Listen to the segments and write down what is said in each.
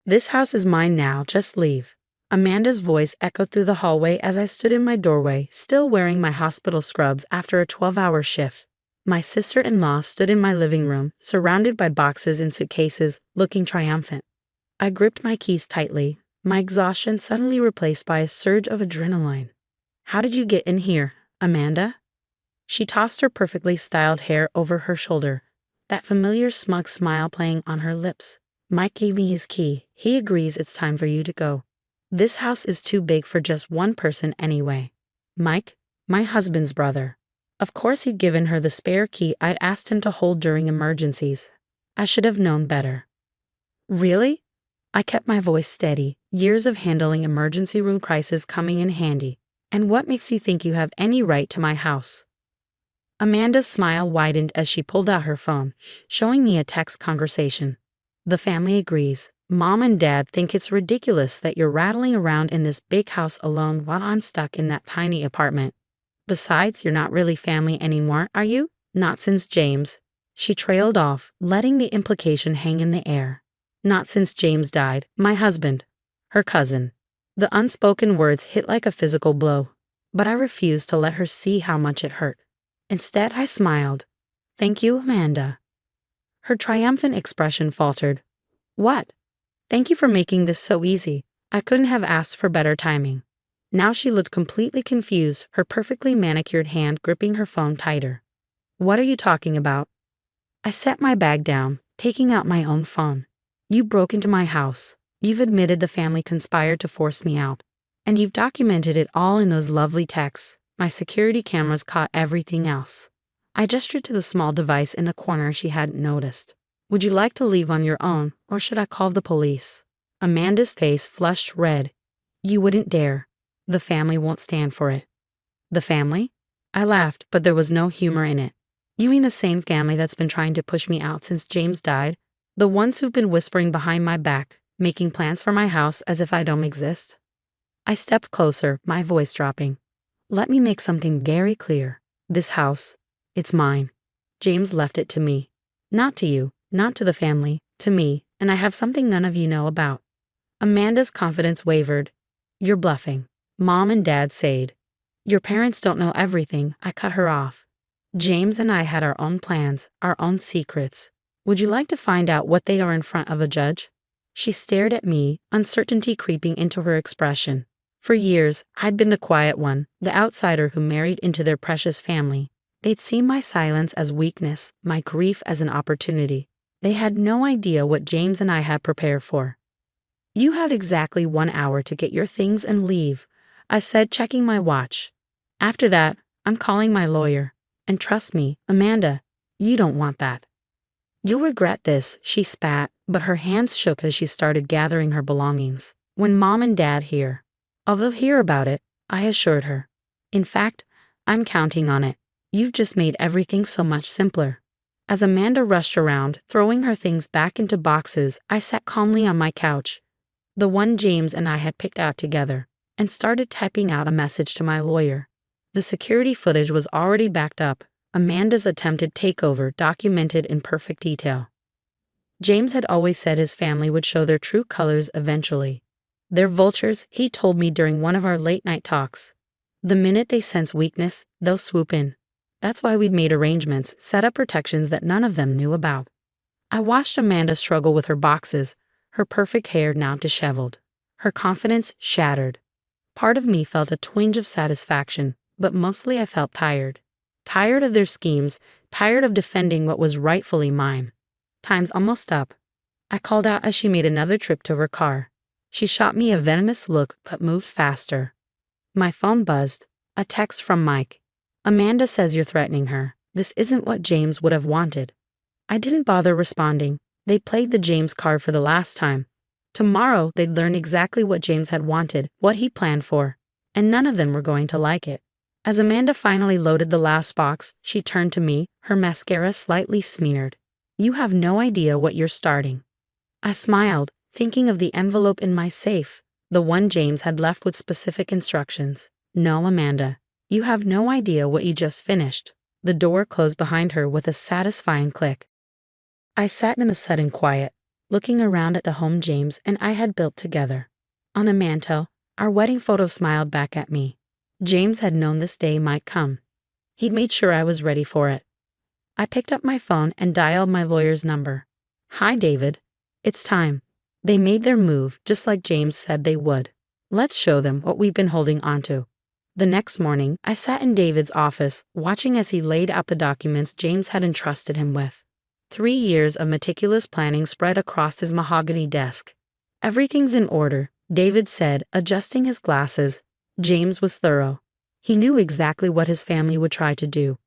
This house is mine now, just leave. Amanda's voice echoed through the hallway as I stood in my doorway, still wearing my hospital scrubs after a 12-hour shift. My sister-in-law stood in my living room, surrounded by boxes and suitcases, looking triumphant. I gripped my keys tightly, my exhaustion suddenly replaced by a surge of adrenaline. How did you get in here, Amanda? She tossed her perfectly styled hair over her shoulder, that familiar smug smile playing on her lips. Mike gave me his key. He agrees it's time for you to go. This house is too big for just one person anyway. Mike, my husband's brother. Of course he'd given her the spare key I'd asked him to hold during emergencies. I should have known better. Really? I kept my voice steady, years of handling emergency room crises coming in handy. And what makes you think you have any right to my house? Amanda's smile widened as she pulled out her phone, showing me a text conversation. The family agrees. Mom and Dad think it's ridiculous that you're rattling around in this big house alone while I'm stuck in that tiny apartment. Besides, you're not really family anymore, are you? Not since James. She trailed off, letting the implication hang in the air. Not since James died, my husband. Her cousin. The unspoken words hit like a physical blow, but I refused to let her see how much it hurt. Instead, I smiled. Thank you, Amanda. Her triumphant expression faltered. What? Thank you for making this so easy. I couldn't have asked for better timing. Now she looked completely confused, her perfectly manicured hand gripping her phone tighter. What are you talking about? I set my bag down, taking out my own phone. You broke into my house. You've admitted the family conspired to force me out. And you've documented it all in those lovely texts. My security cameras caught everything else. I gestured to the small device in the corner she hadn't noticed. Would you like to leave on your own, or should I call the police? Amanda's face flushed red. You wouldn't dare. The family won't stand for it. The family? I laughed, but there was no humor in it. You mean the same family that's been trying to push me out since James died? The ones who've been whispering behind my back, making plans for my house as if I don't exist? I stepped closer, my voice dropping. Let me make something very clear. This house, it's mine. James left it to me. Not to you, not to the family, to me, and I have something none of you know about. Amanda's confidence wavered. You're bluffing. Mom and Dad said. Your parents don't know everything. I cut her off. James and I had our own plans, our own secrets. Would you like to find out what they are in front of a judge? She stared at me, uncertainty creeping into her expression. For years, I'd been the quiet one, the outsider who married into their precious family. They'd seen my silence as weakness, my grief as an opportunity. They had no idea what James and I had prepared for. You have exactly 1 hour to get your things and leave, I said, checking my watch. After that, I'm calling my lawyer. And trust me, Amanda, you don't want that. You'll regret this, she spat, but her hands shook as she started gathering her belongings. When Mom and Dad hear. They'll hear about it, I assured her. In fact, I'm counting on it. You've just made everything so much simpler. As Amanda rushed around, throwing her things back into boxes, I sat calmly on my couch, the one James and I had picked out together, and started typing out a message to my lawyer. The security footage was already backed up, Amanda's attempted takeover documented in perfect detail. James had always said his family would show their true colors eventually. They're vultures, he told me during one of our late-night talks. The minute they sense weakness, they'll swoop in. That's why we'd made arrangements, set up protections that none of them knew about. I watched Amanda struggle with her boxes, her perfect hair now disheveled, her confidence shattered. Part of me felt a twinge of satisfaction, but mostly I felt tired. Tired of their schemes, tired of defending what was rightfully mine. Time's almost up. I called out as she made another trip to her car. She shot me a venomous look but moved faster. My phone buzzed. A text from Mike. Amanda says you're threatening her. This isn't what James would have wanted. I didn't bother responding. They played the James card for the last time. Tomorrow they'd learn exactly what James had wanted, what he planned for, and none of them were going to like it. As Amanda finally loaded the last box, she turned to me, her mascara slightly smeared. You have no idea what you're starting. I smiled, thinking of the envelope in my safe, the one James had left with specific instructions. No, Amanda, you have no idea what you just finished. The door closed behind her with a satisfying click. I sat in the sudden quiet. looking around at the home James and I had built together. On the mantel, our wedding photo smiled back at me. James had known this day might come. He'd made sure I was ready for it. I picked up my phone and dialed my lawyer's number. "Hi, David. It's time." They made their move just like James said they would. "Let's show them what we've been holding onto." The next morning, I sat in David's office, watching as he laid out the documents James had entrusted him with. 3 years of meticulous planning spread across his mahogany desk. "Everything's in order," David said, adjusting his glasses. James was thorough. He knew exactly what his family would try to do.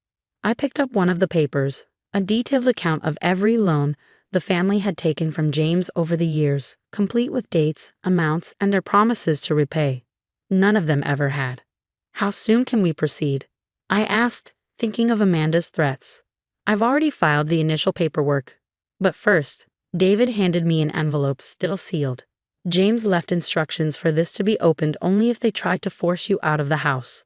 I picked up one of the papers, a detailed account of every loan the family had taken from James over the years, complete with dates, amounts, and their promises to repay. None of them ever had. "How soon can we proceed?" I asked, thinking of Amanda's threats. "I've already filed the initial paperwork. But first," David handed me an envelope still sealed. "James left instructions for this to be opened only if they tried to force you out of the house."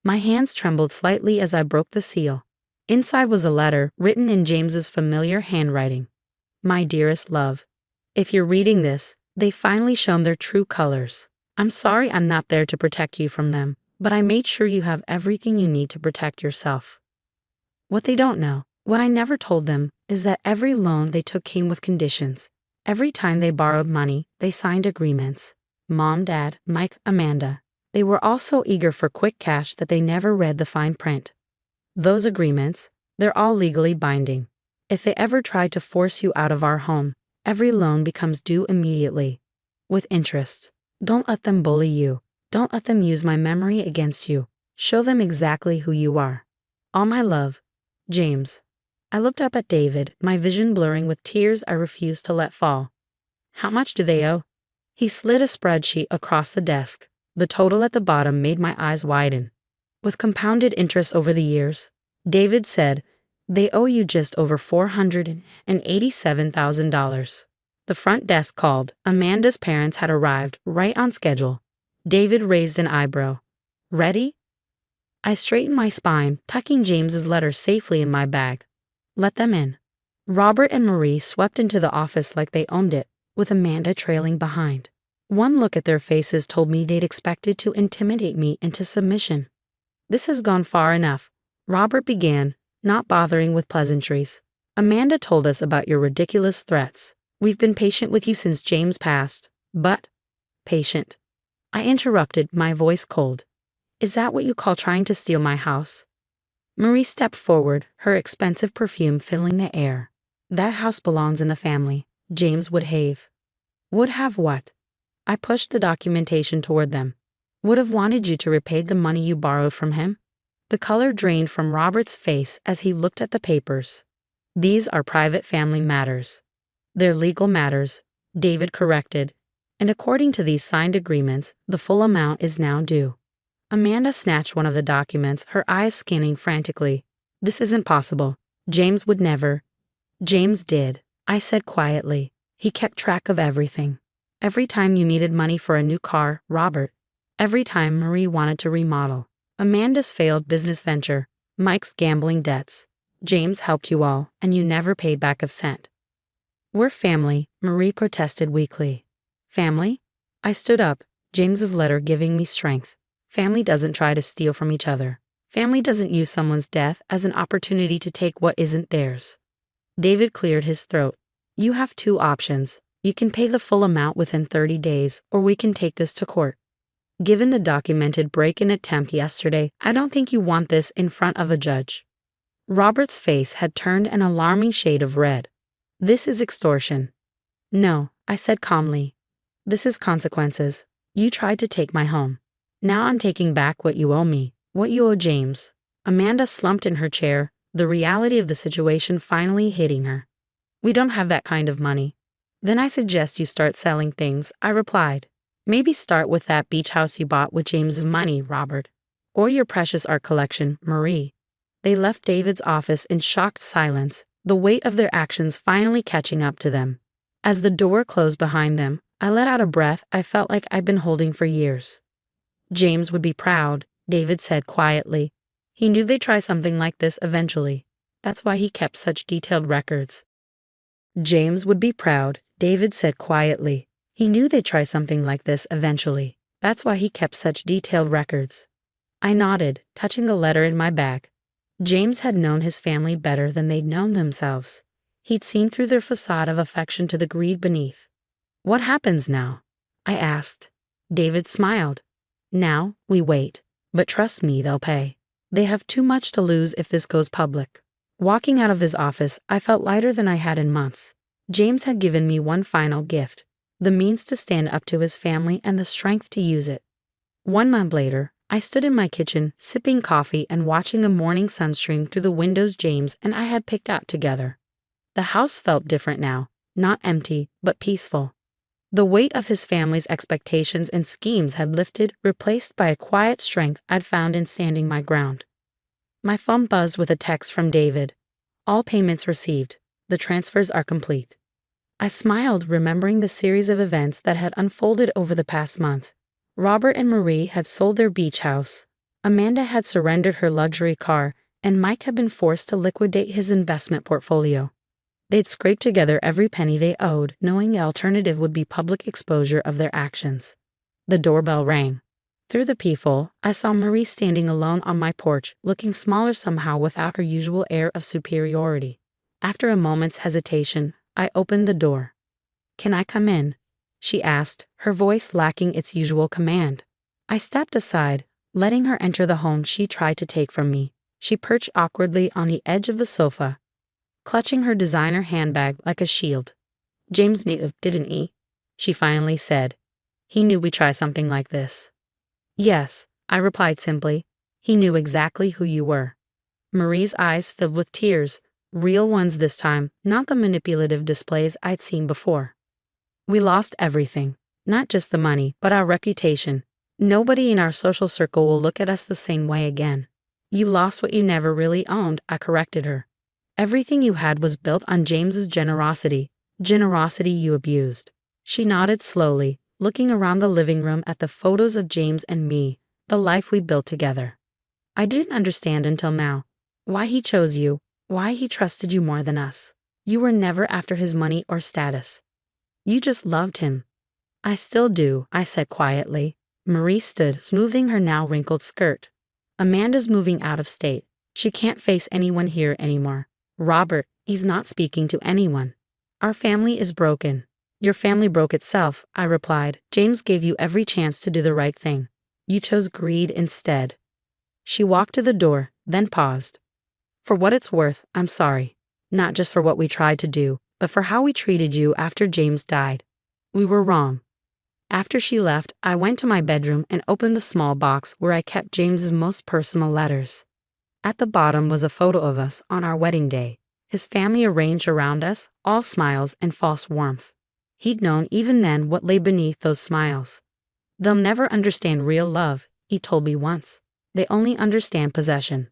My hands trembled slightly as I broke the seal. Inside was a letter written in James's familiar handwriting. "My dearest love, if you're reading this, they've finally shown their true colors. I'm sorry I'm not there to protect you from them, but I made sure you have everything you need to protect yourself." What they don't know, what I never told them, is that every loan they took came with conditions. Every time they borrowed money, they signed agreements. Mom, Dad, Mike, Amanda. They were all so eager for quick cash that they never read the fine print. Those agreements, they're all legally binding. If they ever tried to force you out of our home, every loan becomes due immediately. With interest. Don't let them bully you. Don't let them use my memory against you. Show them exactly who you are. All my love, James. I looked up at David, my vision blurring with tears I refused to let fall. "How much do they owe?" He slid a spreadsheet across the desk. The total at the bottom made my eyes widen. "With compounded interest over the years," David said, "they owe you just over $487,000. The front desk called. Amanda's parents had arrived, right on schedule. David raised an eyebrow. "Ready?" I straightened my spine, tucking James's letter safely in my bag. "Let them in." Robert and Marie swept into the office like they owned it, with Amanda trailing behind. One look at their faces told me they'd expected to intimidate me into submission. "This has gone far enough," Robert began, not bothering with pleasantries. "Amanda told us about your ridiculous threats. We've been patient with you since James passed, but—" "Patient?" I interrupted, my voice cold. "Is that what you call trying to steal my house?" Marie stepped forward, her expensive perfume filling the air. "That house belongs in the family. James would have." "Would have what?" I pushed the documentation toward them. "Would have wanted you to repay the money you borrowed from him." The color drained from Robert's face as he looked at the papers. "These are private family matters." "They're legal matters," David corrected. "And according to these signed agreements, the full amount is now due." Amanda snatched one of the documents, her eyes scanning frantically. "This isn't possible. James would never." "James did," I said quietly. "He kept track of everything. Every time you needed money for a new car, Robert. Every time Marie wanted to remodel. Amanda's failed business venture. Mike's gambling debts. James helped you all, and you never paid back a cent." "We're family," Marie protested weakly. "Family?" I stood up, James's letter giving me strength. Family doesn't try to steal from each other. Family doesn't use someone's death as an opportunity to take what isn't theirs. David cleared his throat. "You have two options. You can pay the full amount within 30 days, or we can take this to court. Given the documented break-in attempt yesterday, I don't think you want this in front of a judge." Robert's face had turned an alarming shade of red. "This is extortion." "No," I said calmly. "This is consequences. You tried to take my home. Now I'm taking back what you owe me, what you owe James." Amanda slumped in her chair, the reality of the situation finally hitting her. "We don't have that kind of money." "Then I suggest you start selling things," I replied. "Maybe start with that beach house you bought with James's money, Robert. Or your precious art collection, Marie." They left David's office in shocked silence, the weight of their actions finally catching up to them. As the door closed behind them, I let out a breath I felt like I'd been holding for years. "James would be proud," David said quietly. "He knew they'd try something like this eventually. That's why he kept such detailed records." James would be proud, David said quietly. He knew they'd try something like this eventually. That's why he kept such detailed records. I nodded, touching a letter in my bag. James had known his family better than they'd known themselves. He'd seen through their facade of affection to the greed beneath. What happens now? I asked. David smiled. Now, we wait. But trust me, they'll pay. They have too much to lose if this goes public. Walking out of his office, I felt lighter than I had in months. James had given me one final gift, the means to stand up to his family and the strength to use it. 1 month later, I stood in my kitchen, sipping coffee and watching a morning sun stream through the windows James and I had picked out together. The house felt different now, not empty, but peaceful. The weight of his family's expectations and schemes had lifted, replaced by a quiet strength I'd found in standing my ground. My phone buzzed with a text from David. All payments received. The transfers are complete. I smiled, remembering the series of events that had unfolded over the past month. Robert and Marie had sold their beach house. Amanda had surrendered her luxury car, and Mike had been forced to liquidate his investment portfolio. They'd scraped together every penny they owed, knowing the alternative would be public exposure of their actions. The doorbell rang. Through the peephole, I saw Marie standing alone on my porch, looking smaller somehow without her usual air of superiority. After a moment's hesitation, I opened the door. "Can I come in?" she asked, her voice lacking its usual command. I stepped aside, letting her enter the home she tried to take from me. She perched awkwardly on the edge of the sofa, clutching her designer handbag like a shield. "James knew, didn't he?" she finally said. "He knew we'd try something like this." "Yes," I replied simply. "He knew exactly who you were." Marie's eyes filled with tears, real ones this time, not the manipulative displays I'd seen before. "We lost everything, not just the money, but our reputation. Nobody in our social circle will look at us the same way again." "You lost what you never really owned," I corrected her. "Everything you had was built on James's generosity you abused." She nodded slowly, looking around the living room at the photos of James and me, the life we built together. "I didn't understand until now. Why he chose you, why he trusted you more than us. You were never after his money or status. You just loved him." "I still do," I said quietly. Marie stood, smoothing her now wrinkled skirt. "Amanda's moving out of state. She can't face anyone here anymore. Robert, he's not speaking to anyone. Our family is broken." "Your family broke itself," I replied. "James gave you every chance to do the right thing. You chose greed instead." She walked to the door, then paused. "For what it's worth, I'm sorry. Not just for what we tried to do, but for how we treated you after James died. We were wrong." After she left, I went to my bedroom and opened the small box where I kept James's most personal letters. At the bottom was a photo of us on our wedding day, his family arranged around us, all smiles and false warmth. He'd known even then what lay beneath those smiles. "They'll never understand real love," he told me once. "They only understand possession."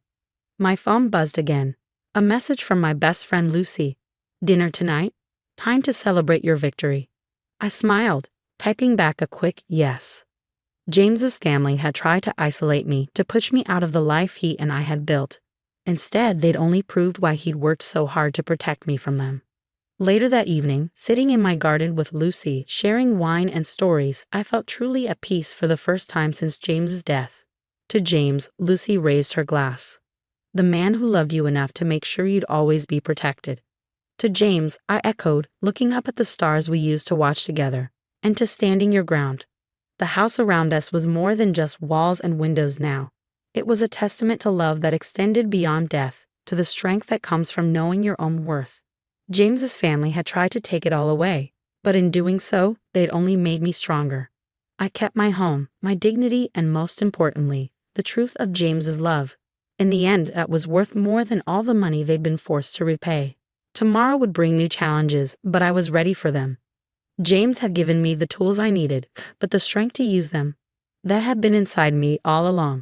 My phone buzzed again. A message from my best friend Lucy. "Dinner tonight? Time to celebrate your victory." I smiled, typing back a quick yes. James's family had tried to isolate me, to push me out of the life he and I had built. Instead, they'd only proved why he'd worked so hard to protect me from them. Later that evening, sitting in my garden with Lucy, sharing wine and stories, I felt truly at peace for the first time since James's death. To James, Lucy raised her glass. "The man who loved you enough to make sure you'd always be protected." To James, I echoed, looking up at the stars we used to watch together. "And to standing your ground." The house around us was more than just walls and windows now. It was a testament to love that extended beyond death, to the strength that comes from knowing your own worth. James's family had tried to take it all away, but in doing so, they'd only made me stronger. I kept my home, my dignity, and most importantly, the truth of James's love. In the end, that was worth more than all the money they'd been forced to repay. Tomorrow would bring new challenges, but I was ready for them. James had given me the tools I needed, but the strength to use them, that had been inside me all along.